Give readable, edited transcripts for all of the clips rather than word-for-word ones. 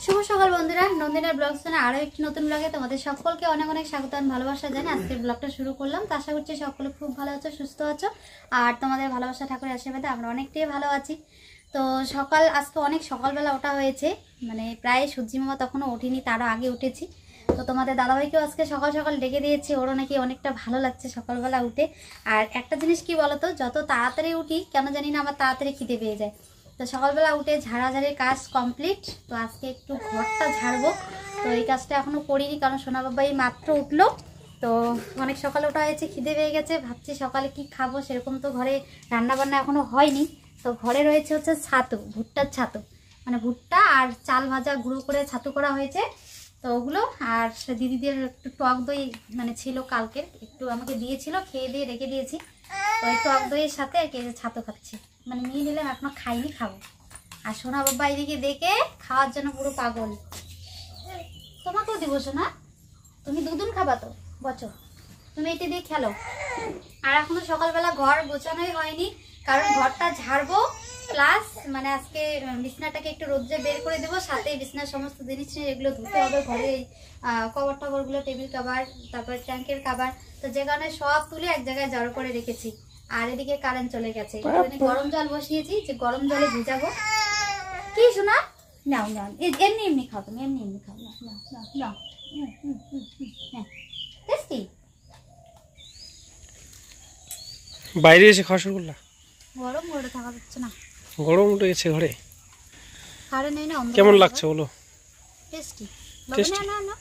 শুভ সকাল বন্ধুরা, নন্দিনীর ব্লগ চ্যানেলে আরো একটি নতুন ব্লগে তোমাদের সকলকে অনেক অনেক স্বাগত আর ভালোবাসা জানাই। আজকের ব্লগটা শুরু করলাম, তো আশা করছি সকলে খুব ভালো আছো, সুস্থ আছো আর তোমাদের ভালোবাসা ঠাকুরের আশীর্বাদে আমরা অনেকটাই ভালো আছি। তো আজকে অনেক সকালবেলা ওঠা হয়েছে, মানে প্রায় সূর্যি মামা তখনও ওঠেনি, তারও আগে উঠেছি। তো তোমাদের দাদাভাইকেও আজকে সকাল সকাল ডেকে দিয়েছি, ওরও নাকি অনেকটা ভালো লাগছে সকালবেলা উঠে। আর একটা জিনিস কি বলতো, যত তাড়াতাড়ি উঠি কেন জানি না আমার তাড়াতাড়ি খিদে পেয়ে যায়। তো সকালবেলা উঠে ঝাড়াঝাড়ির কাজ কমপ্লিট। তো আজকে একটু ঘরটা ঝাড়বো, তো এই কাজটা এখনো করিনি কারণ সোনা বাবাই মাত্র উঠলো। তো অনেক সকালে ওঠা হয়েছে, খিদে পেয়ে গেছে, ভাবছি সকালে কি খাবো, সেরকম তো ঘরে রান্না বান্না এখনো হয়নি। তো ঘরে রয়েছে হচ্ছে ছাতু, ভুট্টার ছাতু, মানে ভুট্টা আর চাল ভাজা গুঁড়ো করে ছাতু করা হয়েছে। তো ওগুলো আর দিদিদের একটু টক দই মানে ছিল কালকের, একটু আমাকে দিয়েছিল, খেয়ে দিয়ে রেখে দিয়েছি। তো এই টক দইয়ের সাথে আর কি ছাতু খাচ্ছি, মানে নিয়ে নিলাম, এখনো খাইনি, খাবো। আর সোনা বাবা এদিকে দেখে খাওয়ার জন্য পুরো পাগল। তোমাকেও দিব সোনা, তুমি দুদিন খাবা তো বচো, তুমি এটি দিয়ে খেলো। আর এখনো সকালবেলা ঘর গোছানোই হয়নি, কারণ ঘরটা ঝাড়বো প্লাস মানে আজকে বিছনাটাকে একটু রোদ্রে বের করে দেবো, সাথে বিছনার সমস্ত জিনিস এগুলো ধুতে হবে। ঘরে কভার টভারগুলো, টেবিল কভার, তারপরে ট্যাঙ্কের কভার, তো যে কারণে সব তুলে এক জায়গায় জড়ো করে রেখেছি। আর এদিকে কারেন্ট চলে গেছে, গরম জল বসিয়েছি যে গরম জলে ভিজাবো। কি শোনা, নাও নাও, এমনি এমনি খাও, তুমি এমনি এমনি খাও, নাও নাও নাও নাও। হ্যাঁ টেস্টি। বাইরে এসে খাওয়া শুরু করলা? গরম ঘরে থাকা যাচ্ছে না, গরম উঠে গেছে ঘরে। কারেন্ট নেই না, কেমন লাগছে বলো? টেস্টি। না না না,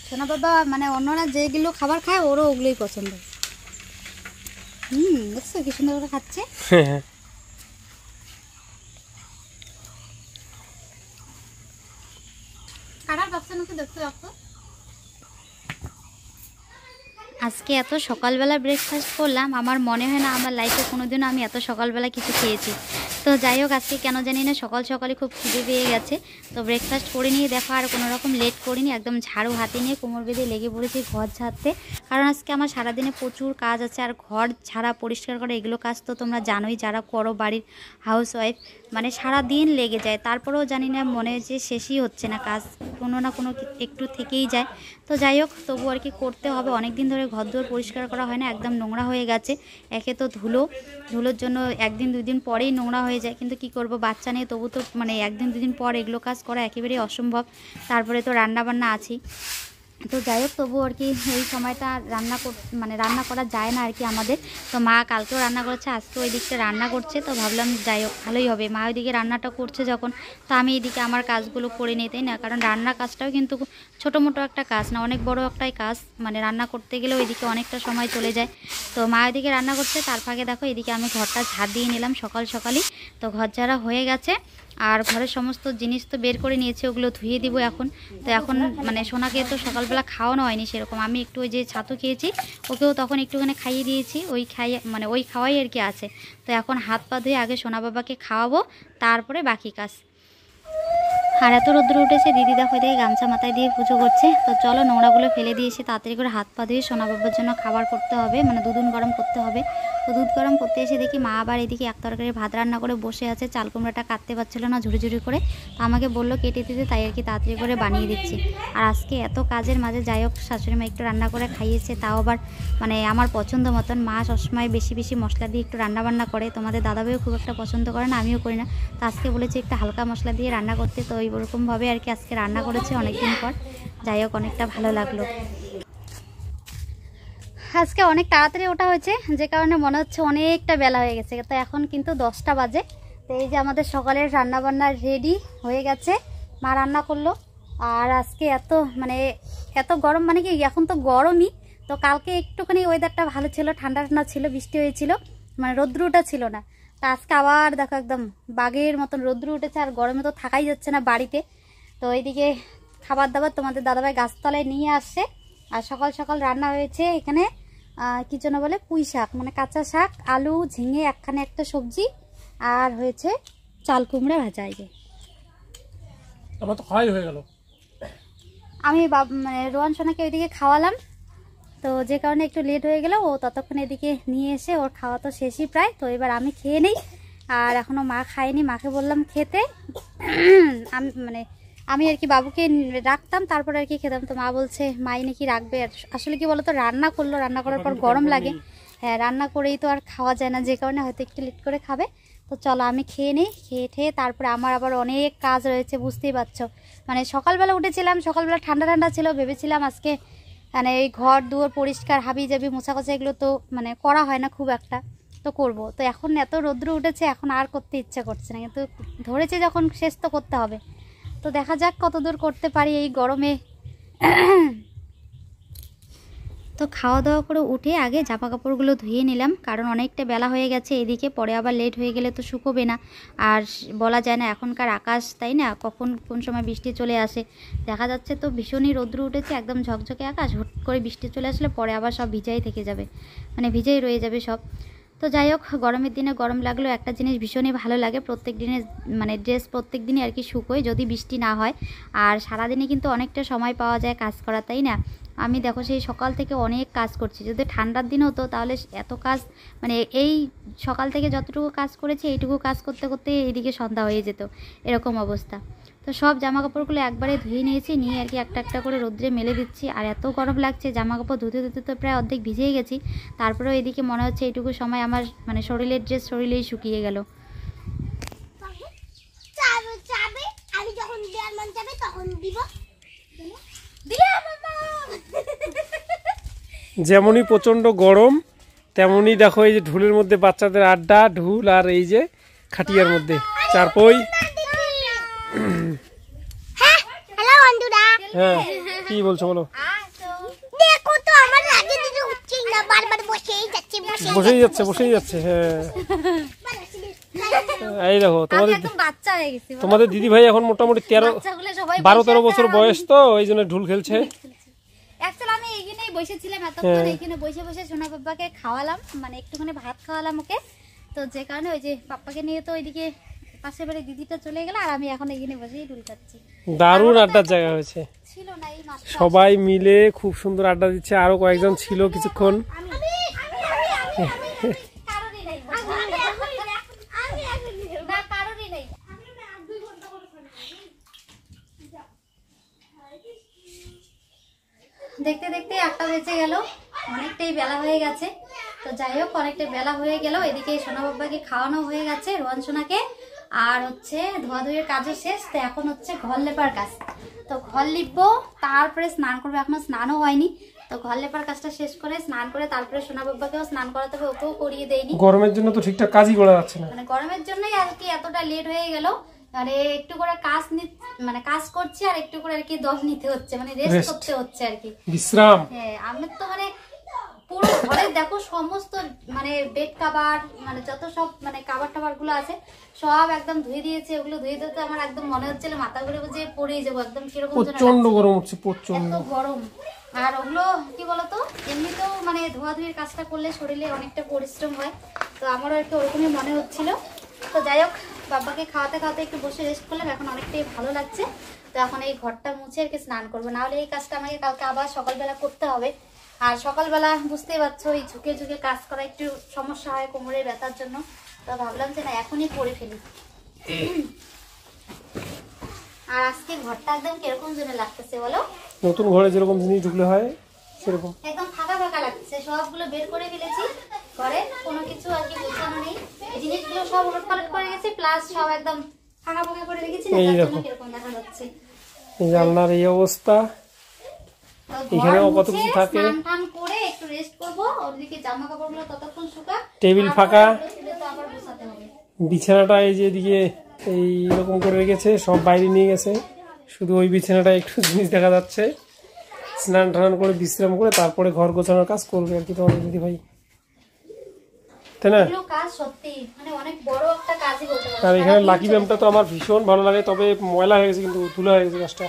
সোনা বাবা মানে অন্যরা যেগুলো খাবার খায় ওরও ওগুলোই পছন্দ। দেখছো কি সুন্দর করে খাচ্ছে। হ্যাঁ, কাটার বাচ্চা নাকি দেখতে রাখতো। আজকে এত সকালবেলা ব্রেকফাস্ট করলাম, আমার মনে হয় না আমার লাইফে কোনোদিনও আমি এত সকালবেলা কিছু খেয়েছি। তো যাই হোক, আজকে কেন জানি না সকাল সকালে খুব খিদে পেয়ে গেছে। তো ব্রেকফাস্ট করে নিয়ে দেখো আর কোনো রকম লেট করিনি, একদম ঝাড়ু হাতে নিয়ে কোমর বেঁধে লেগে পড়েছি ঘর ঝাড়তে। কারণ আজকে আমার সারাদিনে প্রচুর কাজ আছে, আর ঘর ঝাড়া পরিষ্কার করা এগুলো কাজ তো তোমরা জানোই যারা করো বাড়ির হাউস ওয়াইফ, মানে সারা দিন লেগে যায়। তারপরেও জানি না মনে যে শেষই হচ্ছে না, কাজ কোনো না কোনো একটু থেকেই যায়। তো যাই হোক, তবু আর কি করতে হবে। অনেক দিন ধরে ঘরদোর পরিষ্কার করা হয় না, একদম নোংরা হয়ে গেছে। একে তো ধুলোর জন্য একদিন দুই দিন পরেই নোংরা হয়ে যায়, কিন্তু কি করব, বাচ্চা নিয়ে তবু তো মানে একদিন দুদিন পর এগুলো কাজ করা একেবারেই অসম্ভব। তারপরে তো রান্না বান্না আছেই। তো যাই হোক, তবু আর কি এই সময়টা রান্না করা যায় না আর কি আমাদের। তো মা কালকেও রান্না করেছে, আজকেও ওই দিকটা রান্না করছে। তো ভাবলাম যাই হোক ভালোই হবে, মা ওইদিকে রান্নাটা করছে যখন, তো আমি এইদিকে আমার কাজগুলো করে নিই, তাই না? কারণ রান্নার কাজটাও কিন্তু ছোটো মোটো একটা কাজ না, অনেক বড় একটাই কাজ, মানে রান্না করতে গেলে ওইদিকে অনেকটা সময় চলে যায়। তো মা ওইদিকে রান্না করছে, তার ফাঁকে দেখো এদিকে আমি ঘরটা ঝাড় দিয়ে নিলাম সকাল সকালই। তো ঘর ঝাড়া হয়ে গেছে, আর ঘরের সমস্ত জিনিস তো বের করে নিয়েছি, ওগুলো ধুয়ে দিব এখন। তো এখন মানে সোনাকে তো সকালবেলা খাওয়ানো হয়নি সেরকম, আমি একটু ওই যে ছাতু খেয়েছি, ওকেও তখন একটুখানি খাইয়ে দিয়েছি, ওই খাওয়াই আর কি আছে। তো এখন হাত পা ধুয়ে আগে সোনা বাবাকে খাওয়াবো, তারপরে বাকি কাজ। আর এত রোদ্র উঠেছে, দিদি দেখো দিয়ে গামছা মাথায় দিয়ে পুজো করছে। তো চলো নোংরাগুলো ফেলে দিয়েছি, তাড়াতাড়ি করে হাত পা ধুয়ে সোনা বাবার জন্য খাবার করতে হবে, মানে দুধ গরম করতে হবে। তো দুধ গরম করতে এসে দেখি মা আবার এদিকে এক তরকারি ভাত রান্না করে বসে আছে। চাল কুমড়াটা কাটতে পারছিল না ঝুড়ি ঝুড়ি করে, তো আমাকে বললো কেটে দিতে, তাই আর কি তাড়াতাড়ি করে বানিয়ে দিচ্ছি। আর আজকে এত কাজের মাঝে যাই হোক শাশুড়ি মা একটু রান্না করে খাইয়েছে, তাও আবার মানে আমার পছন্দ মতন। মা সবসময় বেশি বেশি মশলা দিয়ে একটু রান্না বান্না করে, তোমাদের দাদাভাইও খুব একটা পছন্দ করে না, আমিও করি না। তো আজকে বলেছি একটু হালকা মশলা দিয়ে রান্না করতে, তো ওইরকমভাবে আর কি আজকে রান্না করেছে অনেকদিন পর। যাই হোক অনেকটা ভালো লাগলো। আজকে অনেক তাড়াতাড়ি ওঠা হয়েছে, যে কারণে মনে হচ্ছে অনেকটা বেলা হয়ে গেছে। তো এখন কিন্তু 10টা বাজে। তো এই যে আমাদের সকালের রান্নাবান্না রেডি হয়ে গেছে, মা রান্না করলো। আর আজকে এত গরম, মানে কি এখন তো গরমই। তো কালকে একটুখানি ওয়েদারটা ভালো ছিল, ঠান্ডা ঠান্ডা ছিল, বৃষ্টি হয়েছিল, মানে রৌদ্রটা ছিল না। তা আজকে আবার দেখো একদম বাঘের মতন রৌদ্র উঠেছে, আর গরমে তো থাকাই যাচ্ছে না বাড়িতে। তো এইদিকে খাবার দাবার তোমাদের দাদাভাই গাছতলায় নিয়ে আসছে। আর সকাল সকাল রান্না হয়েছে এখানে কি যেন বলে, পুঁই শাক, মানে কাঁচা শাক, আলু ঝিঙে একখানে একটা সবজি, আর হয়েছে চাল কুমড়া ভাজা। এই যে আমার তো খাওয়াই হয়ে গেল, আমি মানে রোয়ান সোনাকে ওইদিকে খাওয়ালাম, তো যে কারণে একটু লেট হয়ে গেল। ও ততক্ষণ এদিকে নিয়ে এসে ওর খাওয়া তো শেষই প্রায়। তো এবার আমি খেয়ে নিই, আর এখনও মা খায়নি, মাকে বললাম খেতে। আমি আমি আর কি বাবুকে রাখতাম, তারপর আর কি খেতাম। তো মা বলছে মাই নাকি রাখবে। আসলে কি বলতো, রান্না করলো, রান্না করার পর গরম লাগে। হ্যাঁ, রান্না করেই তো আর খাওয়া যায় না, যে কারণে হয়তো একটু লেট করে খাবে। তো চলো আমি খেয়ে নিই, খেয়ে ঠেয়ে তারপরে আমার আবার অনেক কাজ রয়েছে, বুঝতেই পারছো। মানে সকালবেলা উঠেছিলাম, সকালবেলা ঠান্ডা ঠান্ডা ছিল, ভেবেছিলাম আজকে মানে এই ঘর দুয়ার পরিষ্কার হাবি জাবি মোছা কোছা এগুলো তো মানে করা হয় না খুব একটা, তো করব। তো এখন এত রৌদ্র উঠেছে, এখন আর করতে ইচ্ছা করছে না, কিন্তু ধরেছে যখন শেষ তো করতে হবে। তো দেখা যাক কতদূর করতে পারি এই গরমে। তো খাওয়া দাওয়া করে উঠে আগে জামা কাপড়গুলো ধুয়ে নিলাম, কারণ অনেকটা বেলা হয়ে গেছে এদিকে, পরে আবার লেট হয়ে গেলে তো শুকোবে না। আর বলা যায় না এখনকার আকাশ, তাই না, কখন কোন সময় বৃষ্টি চলে আসে। দেখা যাচ্ছে তো ভীষণই রৌদ্র উঠেছে, একদম ঝকঝকে আকাশ, হুট করে বৃষ্টি চলে আসলে পরে আবার সব ভিজাই থেকে যাবে, মানে ভিজেই রয়ে যাবে সব। তো যাই হোক, গরমের দিনে গরম লাগলেও একটা জিনিস ভীষণই ভালো লাগে, প্রত্যেক দিনে মানে ড্রেস প্রত্যেক দিনই আর কি শুকোয় যদি বৃষ্টি না হয়। আর সারাদিনে কিন্তু অনেকটা সময় পাওয়া যায় কাজ করা, তাই না। আমি দেখো সেই সকাল থেকে অনেক কাজ করছি, যদি ঠান্ডার দিন হতো তাহলে এত কাজ মানে এই সকাল থেকে যতটুকু কাজ করেছি এইটুকু কাজ করতে করতে এইদিকে সন্ধ্যা হয়ে যেত, এরকম অবস্থা। তো সব জামা কাপড়গুলো একবারে ধুয়ে নিয়েছি, নিয়ে আর কি একটা একটা করে রোদ্রে মেলে দিচ্ছি। আর এত গরম লাগছে, জামা কাপড় ধুতে ধুতে তো প্রায় অর্ধেক ভিজেই গেছি, তারপরেও এদিকে মনে হচ্ছে এইটুকু সময় আমার মানে শরীরের ড্রেস শরীরেই শুকিয়ে গেল। আমি যখন দেওয়ার মন যাবে তখন দিব। যেমনই প্রচণ্ড গরম, তেমনই দেখো এই যে ঢুলের মধ্যে বাচ্চাদের আড্ডা, ঢুল আর এই যে খাটিয়ার মধ্যে চারপই। হ্যাঁ, হ্যালো বন্ধুরা। হ্যাঁ, কি বলছো বলো। দেখো তো আমার লাগে দিদি উঠছেই না, বারবার বসেই যাচ্ছে বসেই যাচ্ছে। হ্যাঁ, এই দেখো বাচ্চা হয়ে গেছে, তোমাদের দিদি ভাই এখন মোটামুটি 12-13 বছর বয়স, তো এই জন্য ঢুল খেলছে। অ্যাকচুয়ালি আমি এইখানেই বসেছিলাম এতক্ষণ, এইখানে বসে বসে সোনা বাবাকে খাওয়ালাম, মানে একটুখানি ভাত খাওয়ালাম ওকে। তো যে কারণে ওই যে পাপ্পাকে নিয়ে তো ওইদিকে পাশের বাড়ি দিদিটা চলে গেল, আর আমি এখন এইখানে বসেই ঢুল খাচ্ছি। দারুণ আড্ডার জায়গা হয়েছে, ছিল না এই মাত্র সবাই মিলে খুব সুন্দর আড্ডা দিচ্ছে। আরো কয়েকজন ছিল কিছুক্ষণ। কারণই নাই, না কারণই নাই। দেখতে দেখতে 8টা বেজে গেল, অনেকটাই বেলা হয়ে গেছে। তো যাই হোক, অনেকটা বেলা হয়ে গেল, এদিকে সোনা বাবাকে খাওয়ানো হয়ে গেছে, রোহান সোনাকে, আর হচ্ছে ধোয়াধুয়ির কাজও শেষ। তো এখন হচ্ছে ঘর লেপার কাজ। তো ঘর লিপবো, তারপরে স্নান করবো, এখনো স্নানও হয়নি। তো ঘর লেপার কাজটা শেষ করে স্নান করে তারপরে সোনা বাবাকেও স্নান করাতে হবে, ওকেও করিয়ে দেয়নি। গরমের জন্য তো ঠিকঠাক কাজই করা যাচ্ছে না, মানে গরমের জন্যই আর কি এতটা লেট হয়ে গেল। মানে একটু করে মানে কাজ করছি, আর একটু করে আর কি দম নিতে হচ্ছে, মানে রেস্ট করতে হচ্ছে আর কি, বিশ্রাম। হ্যাঁ, আমি তো মানে পুরো ঘরে দেখো সমস্ত মানে বেড কাভার, মানে যত সব মানে কাভার টাভার গুলো আছে সব একদম ধুয়ে দিয়েছে। ওগুলো ধুয়ে দিতে আমার একদম মনে হচ্ছিল মাথা ঘুরে বুঝে পড়ে যাবো, একদম কিরকম প্রচন্ড গরম হচ্ছে, প্রচন্ড গরম। আর ওগুলো কি বলতো, এমনিতেও মানে ধোয়াধুয়ির কাজটা করলে শরীরে অনেকটা পরিশ্রম হয়, তো আমারও আর কি ওরকমই মনে হচ্ছিল। তো যাই হোক, বাবাকে খাওয়াতে খাওয়াতে একটু বসে রেস্ট করলাম, এখন অনেকটাই ভালো লাগছে। তো এখন এই ঘরটা মুছে আর কি স্নান করবো, নাহলে এই কাজটা আমাকে কালকে আবার সকালবেলা করতে হবে। আর সকালবেলা বুঝতেই পারছো এই ঝুঁকে ঝুঁকে কাজ করা একটু সমস্যা হয় কোমরের ব্যথার জন্য। তো ভাবলাম যে না, এখনই করে ফেলি। আর আজকে ঘরটা একদম কিরকম যেন লাগতেছে বলো, নতুন ঘরে যেরকম জিনিস ঢুকলে হয় সেরকম একদম ফাঁকা ফাঁকা লাগছে। সবগুলো বের করে ফেলেছি, ঘরে কোনো কিছু আর কি গোছানো নেই, এই জিনিসগুলো সব উলটপালট করে গেছি, প্লাস সব একদম ফাঁকা ফাঁকা করে রেখেছি, না তার জন্য কিরকম দেখা যাচ্ছে। এই জানলার এই অবস্থা, এখানেও কত কিছু থাকে। স্নান টান করে একটু রেস্ট করব, ওদিকে জামা কাপড়গুলো ততক্ষণ শুকা, টেবিল ফাঁকা, তো আবার গোছাতে হবে। বিছানাটা এই যে এদিকে এই রকম করে রেখেছে, সব বাইরে নিয়ে গেছে, শুধু ওই বিছানাটা একটু জিনিস দেখা যাচ্ছে। স্নান টান করে বিশ্রাম করে তারপরে ঘর গোছানোর কাজ করবে আর কি তোমাদের দিদি ভাই, তাই না? কাজ সত্যি মানে অনেক বড় একটা কাজই বলতে পারো। আর এখানে লাকি ব্যায়ামটা তো আমার ভীষণ ভালো লাগে, তবে ময়লা হয়ে গেছে, কিন্তু ধুলা হয়ে গেছে গাছটা।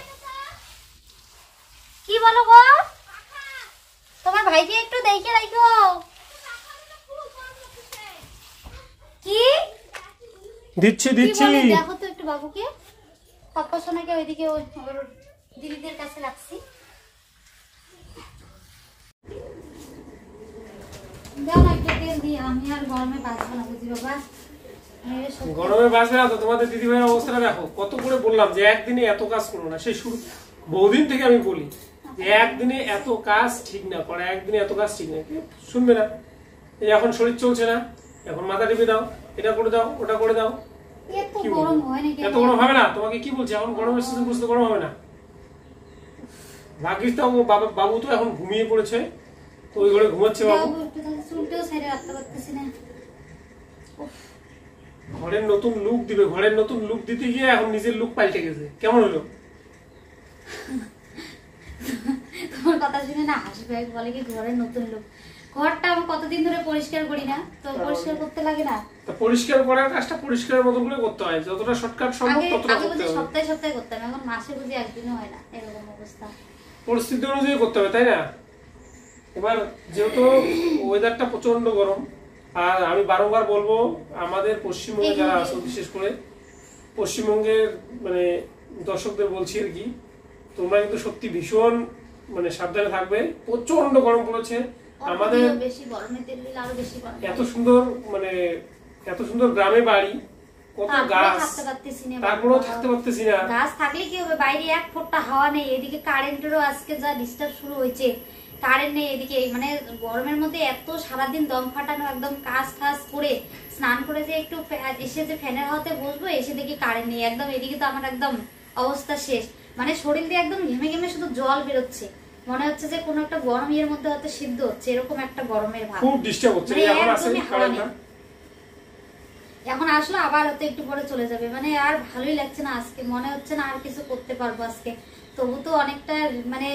কি বলো গো, তোমার ভাইকে একটু দেখে রাখো। কি দিচ্ছি দেখো তো একটু বাবুকে, পাপ্পা সোনাকে ওইদিকে ওর দিদিদের কাছে রাখছি। দাও না একটু তেল দিয়ে, আমি আর গরমে বাঁচবো না বুঝি বাবা। গরমে বাঁচবে না তো। তোমাদের দিদি ভাইয়ের অবস্থাটা দেখো, কত করে বললাম যে একদিনে এত কাজ করো না। সেই শুরু বহুদিন থেকে আমি বলি যে একদিনে এত কাজ ঠিক না করা, একদিনে এত কাজ ঠিক না। শুনবে না। এই এখন শরীর চলছে না, এখন মাথা টিপে দাও, এটা করে দাও, ওটা করে দাও। এত গরম হয় না, এত গরম হবে না। তোমাকে কি বলছি, এখন গরমের সিজন বুঝতে গরম হবে না। ভাগ্যিস তো বাবু তো এখন ঘুমিয়ে পড়েছে, তো ওই ঘরে ঘুমাচ্ছে বাবু। চুলটাও ছেড়ে রাখতে পারতেছি না। ঘরের নতুন লুক দিবে, ঘরের নতুন লুক দিতে গিয়ে এখন নিজের লুক পাল্টে গেছে। কেমন হলো? তোমার কথা শুনে না হাসবে, বলে কি ঘরের নতুন লোক। ঘরটা আমি কতদিন ধরে পরিষ্কার করি না, তো পরিষ্কার করতে লাগে না। তো পরিষ্কার করার কাজটা পরিষ্কারের মতো করে করতে হয়, যতটা শর্টকাট সম্ভব ততটা আগে করতে বুঝি হবে। সপ্তাহে সপ্তাহে করতাম, এখন মাসে বুঝি একদিনও হয় না, এরকম অবস্থা। পরিস্থিতি অনুযায়ী করতে হবে, তাই না? এবার যেহেতু ওয়েদারটা প্রচন্ড গরম, আর আমি বারংবার বলবো আমাদের পশ্চিমবঙ্গে যারা আছে, বিশেষ করে পশ্চিমবঙ্গের মানে দর্শকদের বলছি আর কি, তোমরা কিন্তু সত্যি ভীষণ মানে সাবধানে থাকবে। প্রচন্ড গরম পড়েছে আমাদের। বেশি গরমে দিল্লির আরো বেশি গরম। এত সুন্দর মানে এত সুন্দর গ্রামে বাড়ি, কত গাছ, তারপরেও থাকতে পারতেছি না। গাছ থাকলে কি হবে, বাইরে এক ফোঁটা হাওয়া নেই। এদিকে কারেন্টেরও আজকে যা ডিস্টার্ব শুরু হয়েছে, কারেন্ট নেই এদিকে। মানে গরমের মধ্যে এত সারাদিন দম ফাটানো, একদম কাজ টাজ করে স্নান করে যে একটু এসে যে ফ্যানের হাওয়াতে বসবো, এসে দেখি কারেন্ট নেই একদম। এদিকে তো আমার একদম অবস্থা শেষ, মানে শরীর দিয়ে একদম ঘেমে ঘেমে শুধু জল বেরোচ্ছে। মনে হচ্ছে যে কোনো একটা গরম ইয়ের মধ্যে হয়তো সিদ্ধ হচ্ছে, এরকম একটা গরমের ভাব। খুব ডিস্টার্ব হচ্ছে। এখন আসলে কারেন্টটা এখন আসলো আবার হয়তো একটু পরে চলে যাবে। মানে আর ভালোই লাগছে না আজকে, মনে হচ্ছে না আর কিছু করতে পারবো আজকে। তবু তো অনেকটা মানে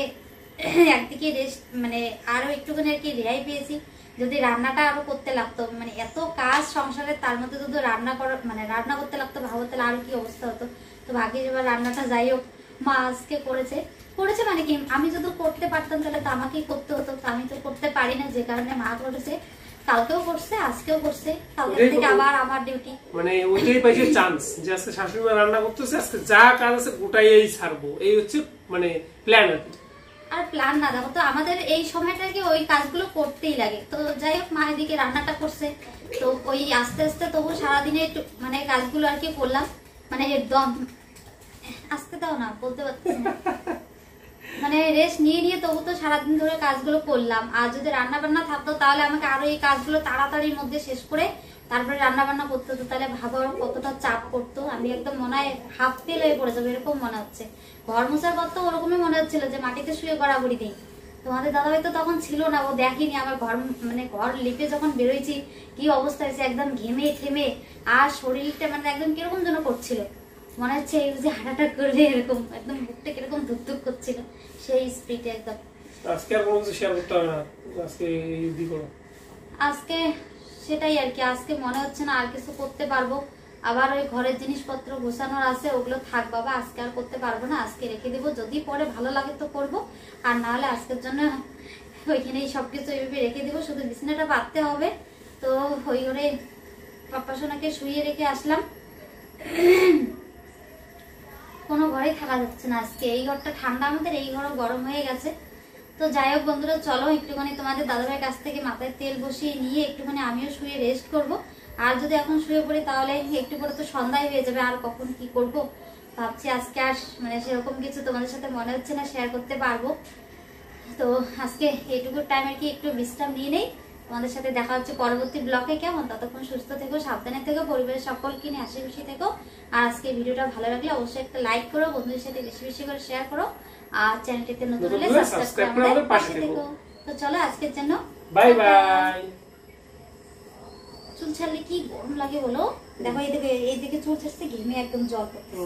একদিকে রেস্ট, মানে আরো একটুখানি আর কি রেহাই পেয়েছি। যদি রান্নাটা আরো করতে লাগতো, মানে এত কাজ সংসারে, তার মধ্যে যদি রান্না করতে লাগতো, ভাবো তাহলে আর কি অবস্থা হতো। তো ভাগ্যিস এবার রান্নাটা যাই হোক মা আজকে করেছে মানে কি, আমি যদি করতে পারতাম তাহলে তো আমাকেই করতে হতো। আমি তো করতে পারি না, যে কারণে মা করেছে। কালকেও করছে, আজকেও করছে, কালকে থেকে আবার আমার ডিউটি। মানে ওইটাই পাইছে চান্স যে আজকে শাশুড়ি মা রান্না করতেছে, আজকে যা কাজ আছে গোটাই এই ছাড়বো, এই হচ্ছে মানে প্ল্যান। আর প্ল্যান না, দেখো তো আমাদের এই সময়টাকে ওই কাজগুলো করতেই লাগে। তো যাই হোক মা এদিকে রান্নাটা করছে, তো ওই আস্তে আস্তে তবু সারাদিনে একটু মানে কাজগুলো আর কি করলাম। মানে একদম আস্তে দাও না, বলতে পারছি না। মানে রেস্ট নিয়ে তবু তো সারাদিন ধরে কাজগুলো করলাম। আর যদি রান্না বান্না থাকতো তাহলে আমাকে আরো এই কাজগুলো তাড়াতাড়ির মধ্যে শেষ করে তারপরে রান্না বান্না করতে হতো। তাহলে ভাবো কতটা চাপ করতো। আমি একদম মনে হয় হাফ ফেল হয়ে পড়ে যাবো, এরকম মনে হচ্ছে। ঘর মোছার পর তো ওরকমই মনে হচ্ছিল যে মাটিতে শুয়ে গড়াগড়ি দিই। তোমাদের দাদাভাই তো তখন ছিল না, ও দেখেনি আমার ঘর লিপে যখন বেরোইছি কি অবস্থা হয়েছে, একদম ঘেমে ঠেমে। আর শরীরটা মানে একদম কিরকম যেন করছিল, মনে হচ্ছে এই যে হাঁটাটা করবে এরকম, একদম বুকটা কিরকম ধুকধুক করছিল, সেই স্পিডে একদম। আজকে আর কোনো কিছু শেয়ার করতে হবে না, আজকে ইউদি করো। আজকে সেটাই আর কি, আজকে মনে হচ্ছে না আর কিছু করতে পারবো। আবার ওই ঘরের জিনিসপত্র গোছানোর আছে, ওগুলো থাক বাবা, আজকে আর করতে পারবো না, আজকে রেখে দেবো। যদি পরে ভালো লাগে তো করবো, আর না হলে আজকের জন্য ওইখানেই সবকিছু এইভাবে রেখে দেবো। শুধু বিছানাটা পাততে হবে। তো ওই ঘরে পাপ্পা সোনাকে শুয়ে রেখে আসলাম। কোনো ঘরেই থাকা যাচ্ছে না আজকে। এই ঘরটা ঠান্ডা, আমাদের এই ঘরও গরম হয়ে গেছে। তো যাই হোক বন্ধুরা, চলো একটুখানি তোমাদের দাদাভাইয়ের কাছ থেকে মাথায় তেল বসিয়ে নিয়ে একটুখানি আমিও শুয়ে রেস্ট করব। আর যদি এখন শুয়ে পড়ি তাহলে একটু পরে তো সন্ধ্যায় হয়ে যাবে, আর কখন কি করব ভাবছি। আজকে আর মানে সেরকম কিছু তোমাদের সাথে মনে হচ্ছে না শেয়ার করতে পারবো। তো আজকে এইটুকু টাইম আর কি একটু বিশ্রাম নিয়ে নেই। তোমাদের সাথে দেখা হচ্ছে পরবর্তী ব্লগে। কেমন? ততক্ষণ সুস্থ থেকো, সাবধানে থেকো, পরিবারের সকলকে নিয়ে হাসি খুশি থেকো। আর আজকে ভিডিওটা ভালো লাগলে অবশ্যই একটা লাইক করো, বন্ধুদের সাথে বেশি বেশি করে শেয়ার করো, আর চ্যানেলটিতে নতুন হলে সাবস্ক্রাইব করে আমাদের পাশে থেকো। তো চলো আজকের জন্য বাই বাই। চুল ছাড়লে কি গরম লাগে বলো, দেখো এইদিকে চুল ছাড়ছে, ঘেমে একদম জল পড়ছে।